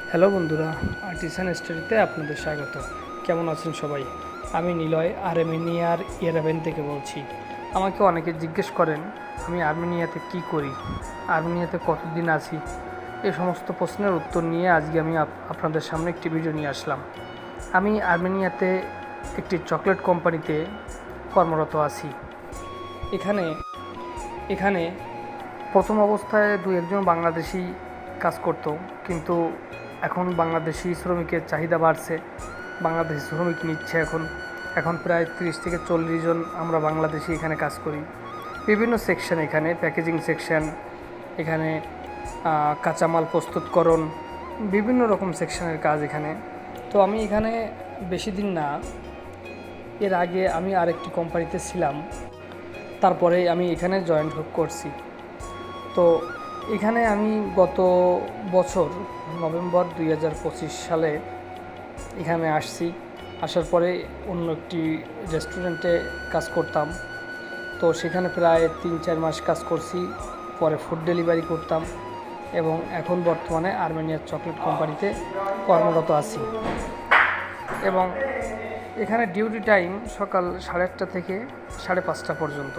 Hello বন্ধুরা, artisan স্টোরিতে আপনাদের স্বাগত। কেমন আছেন সবাই? আমি নিলয় আর্মেনিয়ার ইয়েরেভান থেকে বলছি। আমাকে অনেকে জিজ্ঞেস করেন আমি আর্মেনিয়াতে কি করি, আর্মেনিয়াতে কতদিন আছি। এই সমস্ত প্রশ্নের উত্তর নিয়ে আজকে আমি আপনাদের সামনে একটি ভিডিও নিয়ে আসলাম। আমি আর্মেনিয়াতে একটি চকলেট কোম্পানিতে কর্মরত আছি। এখানে এখানে প্রথম অবস্থায় দু একজন বাংলাদেশি কাজ করতো, কিন্তু এখন বাংলাদেশি শ্রমিকের চাহিদা বাড়ছে। বাংলাদেশি শ্রমিক নিচ্ছে এখন প্রায় 30 থেকে 40 জন আমরা বাংলাদেশি এখানে কাজ করি। বিভিন্ন সেকশন, এখানে প্যাকেজিং সেকশন, এখানে কাঁচামাল প্রস্তুতকরণ, বিভিন্ন রকম সেকশনের কাজ এখানে। তো আমি এখানে বেশি দিন না, এর আগে আমি আরেকটি কোম্পানিতে ছিলাম, তারপরে আমি এখানে জয়েন করছি। তো এখানে আমি গত বছর নভেম্বর 2025 সালে এখানে আসছি। আসার পরে অন্য একটি রেস্টুরেন্টে কাজ করতাম। তো সেখানে প্রায় 3-4 মাস কাজ করছি, পরে ফুড ডেলিভারি করতাম এবং এখন বর্তমানে আর্মেনিয়ার চকলেট কোম্পানিতে কর্মরত আছি। এবং এখানে ডিউটি টাইম সকাল 8:30 থেকে 5:30 পর্যন্ত।